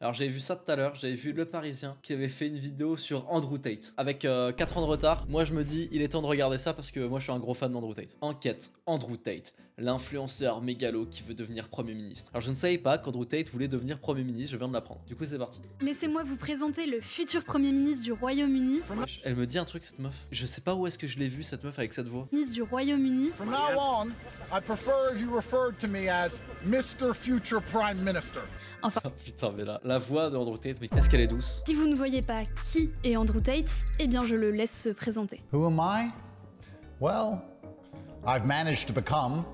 Alors j'avais vu ça tout à l'heure, j'avais vu Le Parisien qui avait fait une vidéo sur Andrew Tate avec 4 ans de retard. Moi je me dis il est temps de regarder ça parce que moi je suis un gros fan d'Andrew Tate. Enquête, Andrew Tate, l'influenceur mégalo qui veut devenir Premier ministre. Alors je ne savais pas qu'Andrew Tate voulait devenir Premier ministre, je viens de l'apprendre. Du coup c'est parti. Laissez-moi vous présenter le futur Premier ministre du Royaume-Uni. Elle me dit un truc cette meuf. Je sais pas où est-ce que je l'ai vu cette meuf avec cette voix. Ministre du Royaume-Uni. From now on, I prefer if you referred to me as Mr. Future Prime Minister. Enfin, Oh, putain mais là, la voix d'Andrew Tate, mais est-ce qu'elle est douce? si vous ne voyez pas qui est Andrew Tate, eh bien je le laisse se présenter. Who am I? Well, I've managed to become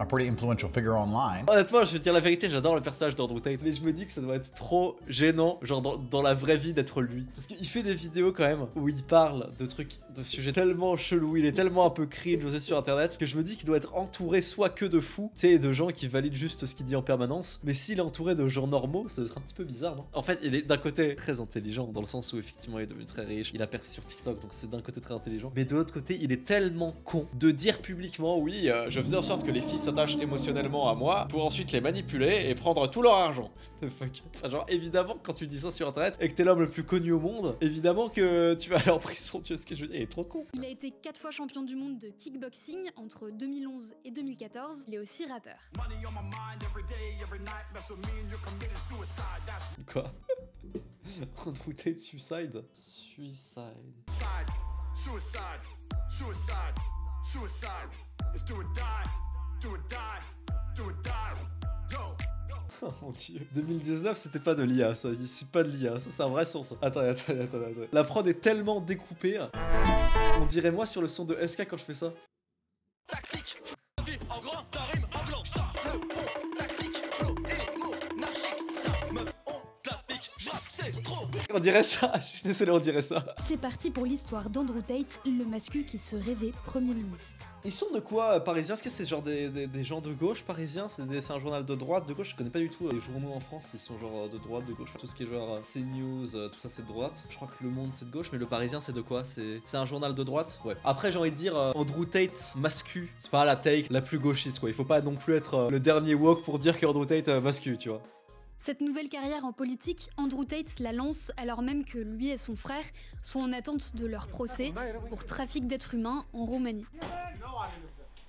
a pretty influential figure online. Honnêtement, je vais te dire la vérité, j'adore le personnage d'Andrew Tate, mais je me dis que ça doit être trop gênant, genre dans la vraie vie d'être lui. Parce qu'il fait des vidéos quand même où il parle de trucs, de sujets tellement chelous, il est tellement un peu cringe, je sais, sur internet, que je me dis qu'il doit être entouré soit que de fous, tu sais, de gens qui valident juste ce qu'il dit en permanence, mais s'il est entouré de gens normaux, ça doit être un petit peu bizarre, non? En fait, il est d'un côté très intelligent, dans le sens où effectivement il est devenu très riche, il a percé sur TikTok, donc c'est d'un côté très intelligent, mais de l'autre côté, il est tellement con de dire publiquement, oui, je faisais en sorte que les filles s'attachent émotionnellement à moi pour ensuite les manipuler et prendre tout leur argent. The fuck. Enfin, genre, évidemment, quand tu dis ça sur internet et que t'es l'homme le plus connu au monde, évidemment que tu vas aller en prison, tu vois ce que je veux dire, il est trop con. Il a été 4 fois champion du monde de kickboxing entre 2011 et 2014. Il est aussi rappeur. Quoi? Andrew Tate suicide? Suicide. Oh mon dieu. 2019, c'était pas de l'IA, ça. C'est pas de l'IA, ça c'est un vrai son. Ça. Attendez. La prod est tellement découpée. On dirait moi sur le son de SK quand je fais ça. Tactique, vie en grand, ta rime enclenche ça. Le bon, tactique, flow, émonarchique. Ta meuf, on te la pique, je rappe, c'est trop. On dirait ça, je suis désolé, on dirait ça. C'est parti pour l'histoire d'Andrew Tate, le mascu qui se rêvait Premier ministre. Ils sont de quoi, parisiens? Est-ce que c'est genre des gens de gauche parisiens? C'est un journal de droite, de gauche? Je connais pas du tout les journaux en France, ils sont genre de droite, de gauche. Tout ce qui est genre CNews, tout ça c'est de droite. Je crois que Le Monde c'est de gauche, mais Le Parisien c'est de quoi? C'est un journal de droite? Ouais. Après j'ai envie de dire Andrew Tate mascu, c'est pas la take la plus gauchiste quoi. Il faut pas non plus être le dernier woke pour dire qu'Andrew Tate mascu, tu vois. Cette nouvelle carrière en politique, Andrew Tate la lance alors même que lui et son frère sont en attente de leur procès pour trafic d'êtres humains en Roumanie.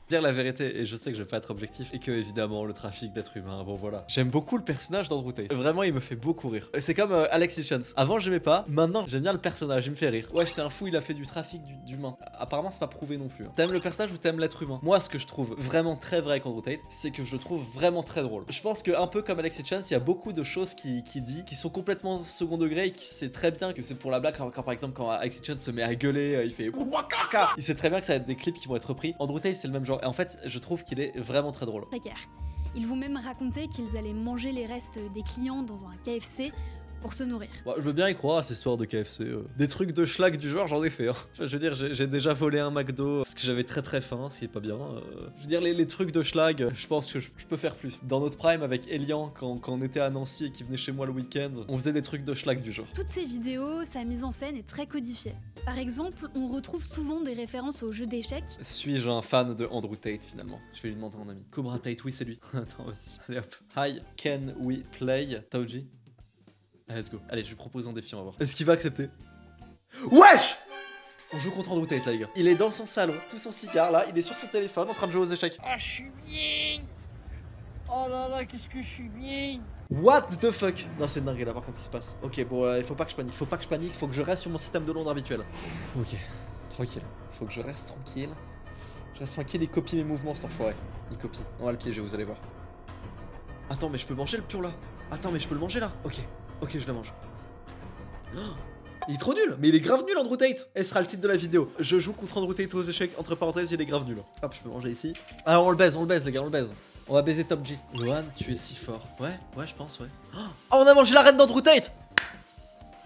Dire la vérité, et je sais que je vais pas être objectif, et que évidemment le trafic d'êtres humains, bon voilà. J'aime beaucoup le personnage d'Andrew Tate. Vraiment, il me fait beaucoup rire. C'est comme Alex Hitchens. Avant, j'aimais pas, maintenant, j'aime bien le personnage, il me fait rire. Ouais, c'est un fou, il a fait du trafic d'humains. Apparemment, c'est pas prouvé non plus. T'aimes le personnage ou t'aimes l'être humain? Moi, ce que je trouve vraiment très vrai avec Andrew Tate, c'est que je le trouve vraiment très drôle. Je pense que un peu comme Alex Hitchens, il y a beaucoup de choses qu'il dit qui sont complètement second degré et qui sait très bien que c'est pour la blague. Quand par exemple, quand Alex Hitchens se met à gueuler, il fait Wakaka. Il sait très bien que ça va être des clips qui vont être repris. Andrew Tate, c'est le même genre. Et en fait, je trouve qu'il est vraiment très drôle. Précaire. Ils vont même raconter qu'ils allaient manger les restes des clients dans un KFC pour se nourrir. Bon, je veux bien y croire à ces histoires de KFC. Des trucs de schlag du genre, j'en ai fait. Hein. Enfin, je veux dire, j'ai déjà volé un McDo parce que j'avais très faim, ce qui est pas bien. Je veux dire, les trucs de schlag, je pense que je peux faire plus. Dans notre prime avec Elian, quand on était à Nancy et qu'il venait chez moi le week-end, on faisait des trucs de schlag du genre. Toutes ces vidéos, sa mise en scène est très codifiée. Par exemple, on retrouve souvent des références aux jeux d'échecs. Suis-je un fan de Andrew Tate finalement? Je vais lui demander à mon ami. Cobra Tate, oui c'est lui. Attends, vas-y. Allez hop. Hi, can we play? Taoji? Let's go. Allez, je lui propose un défi, on va voir. Est-ce qu'il va accepter? Wesh! On joue contre Andrew Tate là, les gars. Il est dans son salon, tout son cigare là, il est sur son téléphone en train de jouer aux échecs. Ah, je suis bien. Oh là là, qu'est-ce que je suis bien. What the fuck? Non, c'est dingue là par contre ce qui se passe. Ok, bon, il faut pas que je panique, faut que je reste sur mon système de l'onde habituel. Ok, tranquille. Faut que je reste tranquille. Je reste tranquille, il copie mes mouvements cet enfoiré. Il copie. On va le piéger, vous allez voir. Attends, mais je peux manger le pur là? Attends, mais je peux le manger là? Ok. Ok, je la mange. Oh, il est trop nul, mais il est grave nul Andrew Tate. Et ce sera le titre de la vidéo. Je joue contre Andrew Tate aux échecs, entre parenthèses, il est grave nul. Hop, je peux manger ici. Ah, on le baise les gars, on le baise. On va baiser Top G. Johan, tu es si fort. Ouais, je pense, ouais. Oh, on a mangé la reine d'Andrew Tate.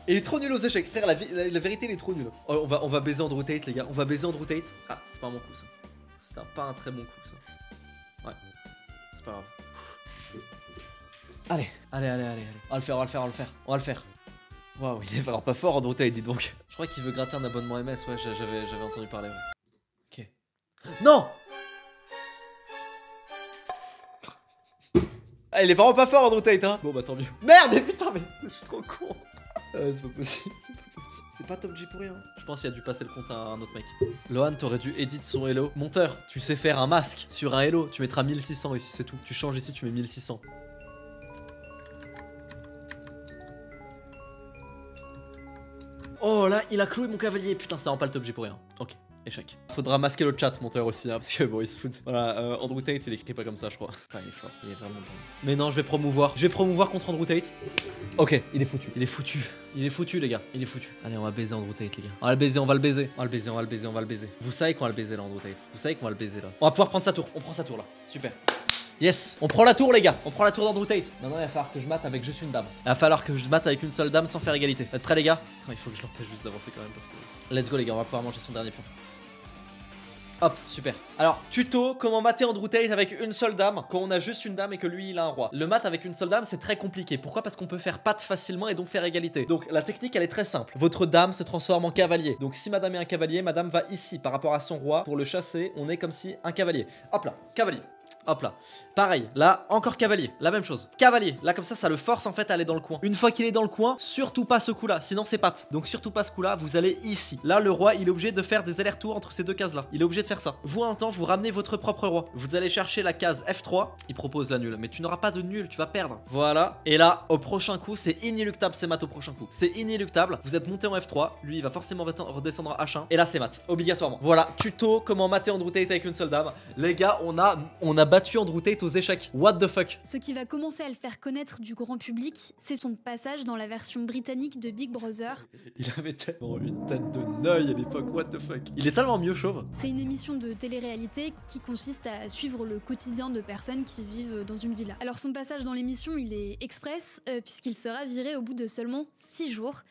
Et il est trop nul aux échecs, frère, la vérité, il est trop nul. Oh, on va baiser Andrew Tate, les gars. On va baiser Andrew Tate. Ah, c'est pas un bon coup, ça. C'est pas un très bon coup, ça. Ouais, c'est pas grave. Allez. On va le faire. Waouh, il est vraiment pas fort Andrew Tate, dis donc. Je crois qu'il veut gratter un abonnement MS, ouais, j'avais entendu parler. Ouais. Ok. Non! Ah, il est vraiment pas fort Andrew Tate, hein. Bon bah tant mieux. Merde, putain, mais C'est pas possible. C'est pas Top G pour rien. Je pense qu'il a dû passer le compte à un autre mec. Lohan, t'aurais dû edit son Hello. Monteur, tu sais faire un masque sur un Hello. Tu mettras 1600 ici, c'est tout. Tu changes ici, tu mets 1600. Oh là, il a cloué mon cavalier. Putain, ça rend pas le Top G pour rien. Ok. Échec. Faudra masquer le chat, monteur aussi, hein, parce que bon, il se fout. Voilà, Andrew Tate, il écrit pas comme ça, je crois. Putain, il est fort, il est vraiment bon. Mais non, je vais promouvoir. Je vais promouvoir contre Andrew Tate. Ok, il est foutu. Il est foutu. Il est foutu, les gars. Il est foutu. Allez, on va baiser Andrew Tate, les gars. On va le baiser, on va le baiser. On va le baiser, on va le baiser, on va le baiser. Vous savez qu'on va le baiser là, Andrew Tate. Vous savez qu'on va le baiser là. On va pouvoir prendre sa tour. On prend sa tour là. Super. Yes, on prend la tour les gars, on prend la tour d'Andrew Tate. Maintenant il va falloir que je mate avec juste une dame. Il va falloir que je mate avec une seule dame sans faire égalité. Vous êtes prêts les gars? Il faut que je l'empêche juste d'avancer quand même parce que... Let's go les gars, on va pouvoir manger son dernier point. Hop, super. Alors, tuto, comment mater Andrew Tate avec une seule dame quand on a juste une dame et que lui il a un roi. Le mat avec une seule dame c'est très compliqué. Pourquoi? Parce qu'on peut faire patte facilement et donc faire égalité. Donc la technique elle est très simple. Votre dame se transforme en cavalier. Donc si madame est un cavalier, madame va ici par rapport à son roi. Pour le chasser, on est comme si un cavalier. Hop là, cavalier. Hop là, pareil, là encore cavalier, la même chose. Cavalier, là comme ça le force en fait à aller dans le coin. Une fois qu'il est dans le coin, surtout pas ce coup là, sinon c'est patte. Donc surtout pas ce coup là, vous allez ici. Là le roi il est obligé de faire des allers-retours entre ces deux cases là. Il est obligé de faire ça. Vous un temps, vous ramenez votre propre roi. Vous allez chercher la case F3, il propose la nulle. Mais tu n'auras pas de nul, tu vas perdre. Voilà, et là au prochain coup c'est inéluctable, c'est mat au prochain coup. C'est inéluctable, vous êtes monté en F3, lui il va forcément redescendre en H1. Et là c'est mat, obligatoirement. Voilà, tuto, comment mater Andrew Tate avec une seule dame. Les gars, on a battu Andrew Tate aux échecs. What the fuck? Ce qui va commencer à le faire connaître du grand public, c'est son passage dans la version britannique de Big Brother. Il avait tellement une tête de neuil à l'époque, what the fuck? Il est tellement mieux chauve. C'est une émission de télé-réalité qui consiste à suivre le quotidien de personnes qui vivent dans une villa. Alors son passage dans l'émission, il est express, puisqu'il sera viré au bout de seulement 6 jours.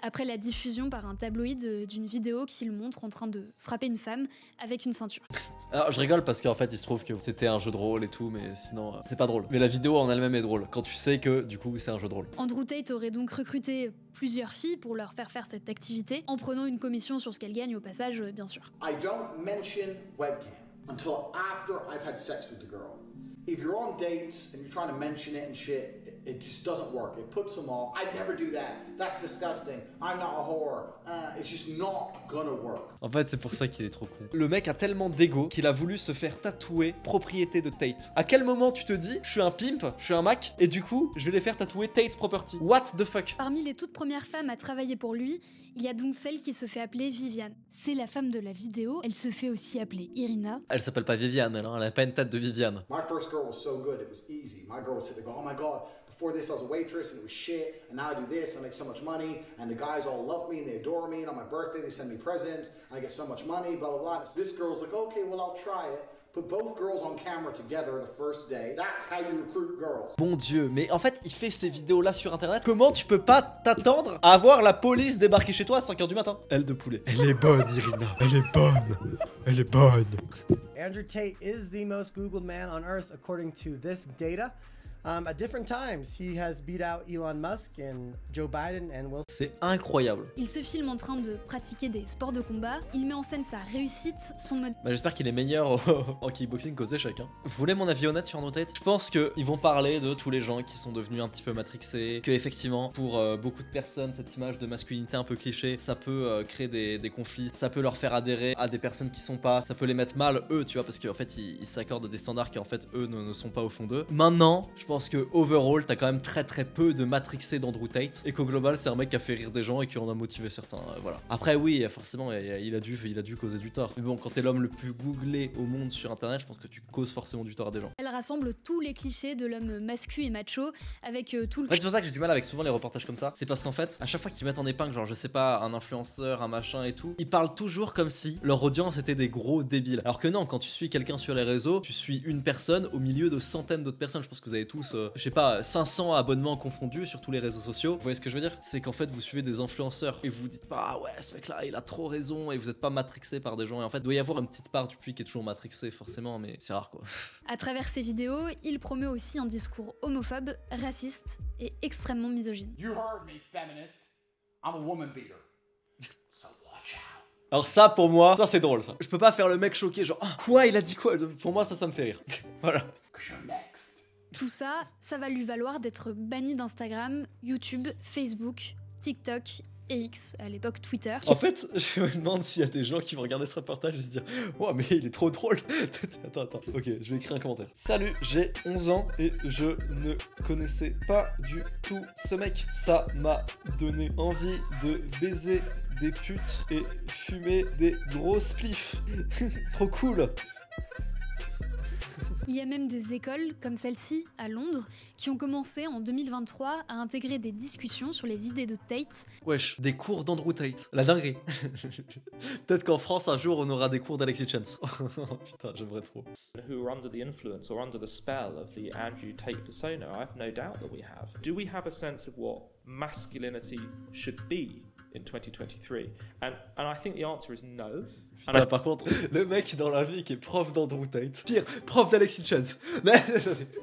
Après la diffusion par un tabloïd d'une vidéo qui le montre en train de frapper une femme avec une ceinture. Alors je rigole parce qu'en fait il se trouve que c'était un jeu de rôle et tout, mais sinon c'est pas drôle. Mais la vidéo en elle-même est drôle, quand tu sais que du coup c'est un jeu de rôle. Andrew Tate aurait donc recruté plusieurs filles pour leur faire cette activité, en prenant une commission sur ce qu'elles gagnent au passage, bien sûr. I don't mention webcam until after I've had sex with the girl. If you're on dates and you're trying to mention it and shit, it just doesn't work. It puts them off. I'd never do that. That's disgusting. I'm not a whore. It's just not gonna work. En fait, c'est pour ça qu'il est trop con. Le mec a tellement d'ego qu'il a voulu se faire tatouer propriété de Tate. À quel moment tu te dis, je suis un pimp, je suis un Mac, et du coup, je vais les faire tatouer Tate's Property? What the fuck? Parmi les toutes premières femmes à travailler pour lui, il y a donc celle qui se fait appeler Viviane. C'est la femme de la vidéo, elle se fait aussi appeler Irina. Elle s'appelle pas Viviane, elle a pas une tête de Viviane. My first girl was so good, it was easy. My girl would sit there and go, oh my god, before this I was a waitress and it was shit, and now I do this and I make so much money, and the guys all love me and they adore me, and on my birthday they send me presents, and I get so much money, blah blah blah. This girl's like, okay, well I'll try it. Put both girls on camera together the first day. That's how you recruit girls. Bon Dieu, mais en fait, il fait ces vidéos-là sur internet. Comment tu peux pas t'attendre à voir la police débarquer chez toi à 5h du matin? Elle de poulet. Elle est bonne, Irina. Elle est bonne. Elle est bonne. Andrew Tate is the most Googled man on earth according to this data. At different times, he has beat out Elon Musk and Joe Biden and Will. C'est incroyable. Il se filme en train de pratiquer des sports de combat, il met en scène sa réussite, son mode... Bah, j'espère qu'il est meilleur en kickboxing qu'aux échecs. Hein. Vous voulez mon avis honnête sur Andrew Tate? Je pense qu'ils vont parler de tous les gens qui sont devenus un petit peu matrixés, que effectivement, pour beaucoup de personnes, cette image de masculinité un peu cliché, ça peut créer des conflits, ça peut leur faire adhérer à des personnes qui sont pas, ça peut les mettre mal eux, tu vois, parce qu'en fait, ils s'accordent à des standards qui en fait, eux, ne sont pas au fond d'eux. Maintenant, je pense que overall, t'as quand même très peu de matrixés d'Andrew Tate, et qu'au global, c'est un mec qui a fait rire des gens et qui en a motivé certains, voilà. Après, oui, forcément, il a dû causer du tort. Mais bon, quand t'es l'homme le plus googlé au monde sur internet, je pense que tu causes forcément du tort à des gens. Elle rassemble tous les clichés de l'homme mascu et macho, avec tout le... En fait, c'est pour ça que j'ai du mal avec souvent les reportages comme ça. C'est parce qu'en fait, à chaque fois qu'ils mettent en épingle, genre, je sais pas, un influenceur, un machin et tout, ils parlent toujours comme si leur audience était des gros débiles. Alors que non, quand tu suis quelqu'un sur les réseaux, tu suis une personne au milieu de centaines d'autres personnes. Je pense que vous avez tous, je sais pas, 500 abonnements confondus sur tous les réseaux sociaux. Vous voyez ce que je veux dire? C'est qu'en fait, vous suivez des influenceurs et vous vous dites pas, ah ouais, ce mec-là, il a trop raison, et vous êtes pas matrixé par des gens. Et en fait, il doit y avoir une petite part du public qui est toujours matrixé, forcément, mais c'est rare, quoi. À travers ses vidéos, il promeut aussi un discours homophobe, raciste et extrêmement misogyne. You heard me, feminist. I'm a woman beater. So watch out. Alors ça, pour moi, ça c'est drôle, ça. Je peux pas faire le mec choqué, genre, ah, quoi, il a dit quoi? Pour moi, ça me fait rire. Voilà. You're next. Tout ça, ça va lui valoir d'être banni d'Instagram, YouTube, Facebook, TikTok et X, à l'époque Twitter. En fait, je me demande s'il y a des gens qui vont regarder ce reportage et se dire « Wow, mais il est trop drôle !» Attends. Ok, je vais écrire un commentaire. Salut, j'ai 11 ans et je ne connaissais pas du tout ce mec. Ça m'a donné envie de baiser des putes et fumer des gros spliffs. Trop cool. Il y a même des écoles, comme celle-ci, à Londres, qui ont commencé en 2023 à intégrer des discussions sur les idées de Tate. Wesh, des cours d'Andrew Tate. La dinguerie. Peut-être qu'en France, un jour, on aura des cours d'Alexis Chance. Putain, j'aimerais trop. Who are under the influence or under the spell of the Andrew Tate persona. I've no doubt that we have. Do we have a sense of what masculinity should be in 2023? And I think the answer is no. Putain, par contre, le mec dans la vie qui est prof d'Andrew Tate, pire, prof d'Alexis Chance,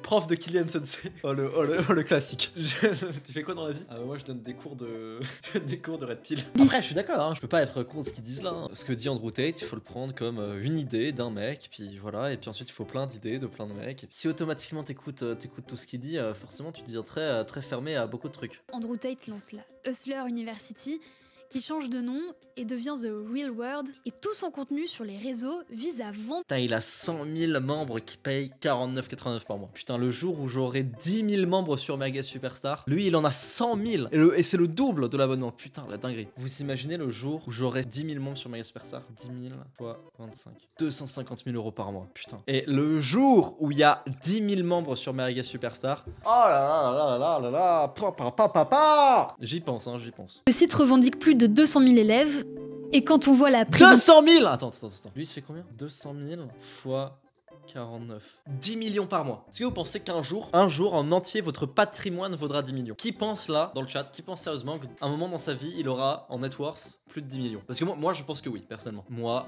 prof de Kylian Sensei, oh le classique. Tu fais quoi dans la vie? Moi je donne des cours de Red Pill. Après je suis d'accord, hein, je peux pas être contre ce qu'ils disent là. Hein. Ce que dit Andrew Tate, il faut le prendre comme une idée d'un mec, puis voilà, et puis ensuite il faut plein d'idées de plein de mecs. Si automatiquement t'écoutes tout ce qu'il dit, forcément tu deviens très fermé à beaucoup de trucs. Andrew Tate lance la Hustler University, qui change de nom et devient The Real World, et tout son contenu sur les réseaux vise à vendre. Putain, il a 100 000 membres qui payent 49,89 par mois. Putain, le jour où j'aurai 10 000 membres sur Mega Superstar, lui il en a 100 000 et c'est le double de l'abonnement. Putain, la dinguerie. Vous imaginez le jour où j'aurai 10 000 membres sur Mega Superstar? 10 000 fois 25. 250 000 euros par mois. Putain. Et le jour où il y a 10 000 membres sur Mega Superstar, oh là, papa. J'y pense, hein, j'y pense. Le site revendique plus de 200 000 élèves, et quand on voit la prise... 200 000 Attends. Lui, il se fait combien? 200 000 fois 49. 10 millions par mois. Est-ce que vous pensez qu'un jour, en entier, votre patrimoine vaudra 10 millions? Qui pense là, dans le chat, qui pense sérieusement qu'à un moment dans sa vie, il aura en net worth plus de 10 millions? Parce que moi, je pense que oui, personnellement. Moi.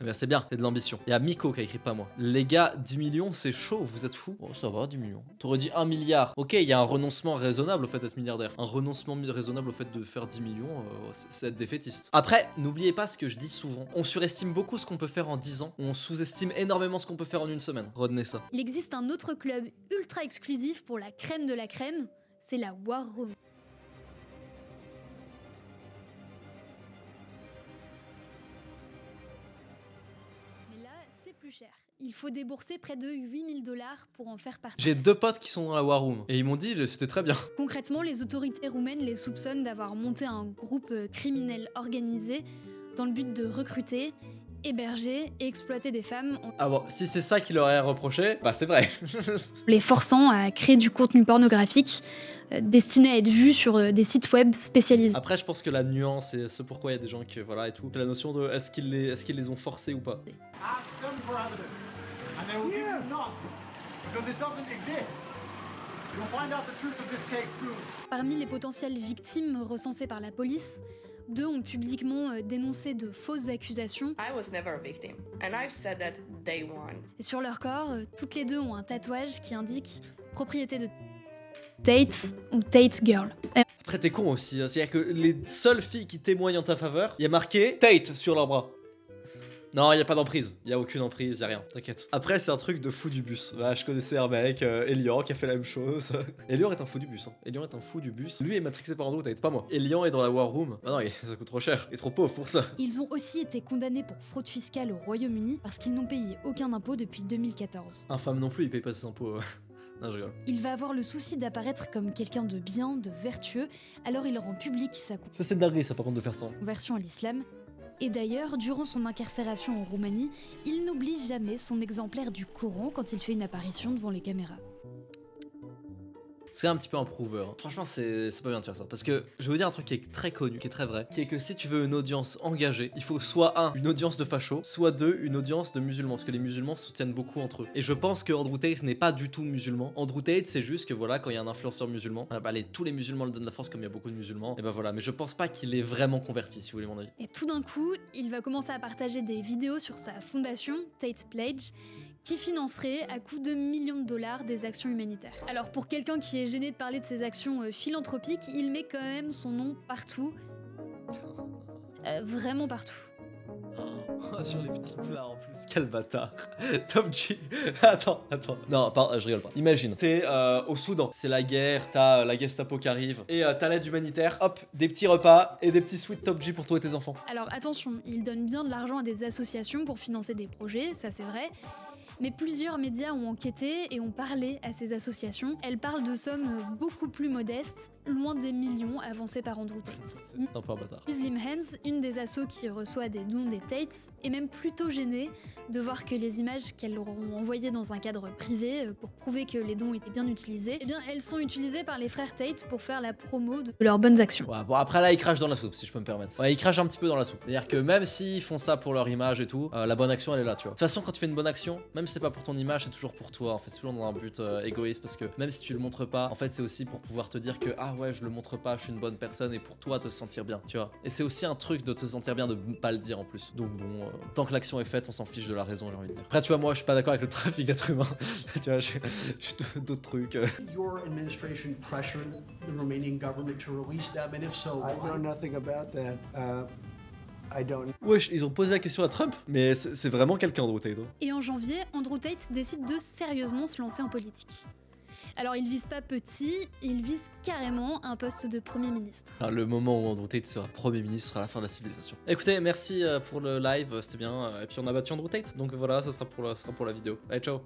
Eh bien, c'est bien, c'est de l'ambition. Il y a Miko qui a écrit pas moi. Les gars, 10 millions, c'est chaud, vous êtes fous? Oh, ça va, 10 millions. T'aurais dit 1 milliard. Ok, il y a un renoncement raisonnable au fait d'être milliardaire. Un renoncement raisonnable au fait de faire 10 millions, c'est être défaitiste. Après, n'oubliez pas ce que je dis souvent. On surestime beaucoup ce qu'on peut faire en 10 ans. On sous-estime énormément ce qu'on peut faire en une semaine. Retenez ça. Il existe un autre club ultra exclusif pour la crème de la crème, c'est la War Room. Mais là, c'est plus cher. Il faut débourser près de 8 000 $ pour en faire partie. J'ai 2 potes qui sont dans la War Room et ils m'ont dit c'était très bien. Concrètement, les autorités roumaines les soupçonnent d'avoir monté un groupe criminel organisé dans le but de recruter, héberger et exploiter des femmes. Ah bon, si c'est ça qu'il leur est reproché, bah c'est vrai. Les forçant à créer du contenu pornographique destiné à être vu sur des sites web spécialisés. Après, je pense que la nuance et ce pourquoi il y a des gens qui voilà et tout, c'est la notion de est-ce qu'ils les ont forcés ou pas. Ask them for evidence, and they will give you none, because it doesn't exist. You'll find out the truth of this case soon. Parmi les potentielles victimes recensées par la police, 2 ont publiquement dénoncé de fausses accusations. I was never a victim, and I've said that day one. Et sur leur corps, toutes les 2 ont un tatouage qui indique propriété de Tate ou Tate Girl. Après, t'es con aussi, hein. C'est-à-dire que les seules filles qui témoignent en ta faveur, il y a marqué Tate sur leur bras. Non, il y a pas d'emprise, il y a aucune emprise, il y a rien, t'inquiète. Après, c'est un truc de fou du bus. Bah, je connaissais un mec, Elian, qui a fait la même chose. Elian est un fou du bus, hein. Elian est un fou du bus. Lui est matrixé par Andrew Tate, pas moi. Elian est dans la War Room. Ah non, ça coûte trop cher, il est trop pauvre pour ça. Ils ont aussi été condamnés pour fraude fiscale au Royaume-Uni parce qu'ils n'ont payé aucun impôt depuis 2014. Infâme non plus, il paye pas ses impôts. Non, je rigole. Il va avoir le souci d'apparaître comme quelqu'un de bien, de vertueux, alors il rend public sa Ça c'est dingue ça par contre de faire ça. conversion à l'islam. Et d'ailleurs, durant son incarcération en Roumanie, il n'oublie jamais son exemplaire du Coran quand il fait une apparition devant les caméras. C'est un petit peu un prouveur. Franchement, c'est pas bien de faire ça. Parce que je vais vous dire un truc qui est très connu, qui est très vrai, qui est que si tu veux une audience engagée, il faut soit une audience de fachos, soit une audience de musulmans. Parce que les musulmans se soutiennent beaucoup entre eux. Et je pense que Andrew Tate n'est pas du tout musulman. Andrew Tate, c'est juste que voilà, quand il y a un influenceur musulman, tous les musulmans le donnent la force comme il y a beaucoup de musulmans. Et bah voilà, mais je pense pas qu'il est vraiment converti, si vous voulez mon avis. Et tout d'un coup, il va commencer à partager des vidéos sur sa fondation, Tate Pledge, qui financerait à coût de millions de $ des actions humanitaires. Alors pour quelqu'un qui est gêné de parler de ses actions philanthropiques, il met quand même son nom partout. Vraiment partout. Sur les petits plats en plus, quel bâtard. Top G. Attends. Non, je rigole pas. Imagine, t'es au Soudan, c'est la guerre, t'as la Gestapo qui arrive, et t'as l'aide humanitaire, hop, des petits repas et des petits sweets Top G pour toi et tes enfants. Alors attention, il donne bien de l'argent à des associations pour financer des projets, ça c'est vrai. Mais plusieurs médias ont enquêté et ont parlé à ces associations. Elles parlent de sommes beaucoup plus modestes, loin des millions avancés par Andrew Tate. C'est un peu un bâtard. Muslim Hands, une des assos qui reçoit des dons des Tates, est même plutôt gênée de voir que les images qu'elles leur ont envoyées dans un cadre privé pour prouver que les dons étaient bien utilisés, eh bien elles sont utilisées par les frères Tate pour faire la promo de leurs bonnes actions. Ouais, bon après là ils crachent dans la soupe si je peux me permettre. Ouais, ils crachent un petit peu dans la soupe. C'est-à-dire que même s'ils font ça pour leur image et tout, la bonne action elle est là, tu vois. De toute façon quand tu fais une bonne action, même si c'est pas pour ton image, c'est toujours pour toi. En fait c'est toujours dans un but égoïste parce que même si tu le montres pas, en fait c'est aussi pour pouvoir te dire que ah ouais je le montre pas, je suis une bonne personne et pour toi te sentir bien, tu vois. Et c'est aussi un truc de te sentir bien de pas le dire en plus. Donc bon, tant que l'action est faite, on s'en fiche de la raison, j'ai envie de dire. Après tu vois moi je suis pas d'accord avec le trafic d'êtres humains. Tu vois, j'ai d'autres trucs. Your administration pressured the Romanian government to release them, and if so, I know nothing about that. I don't. Wesh, ils ont posé la question à Trump, mais c'est vraiment quelqu'un Andrew Tate. Et en janvier, Andrew Tate décide de sérieusement se lancer en politique. Alors il vise pas petit, il vise carrément un poste de Premier ministre. Enfin, le moment où Andrew Tate sera Premier ministre à la fin de la civilisation. Écoutez, merci pour le live, c'était bien. Et puis on a battu Andrew Tate, donc voilà, ça sera pour la vidéo. Allez, ciao.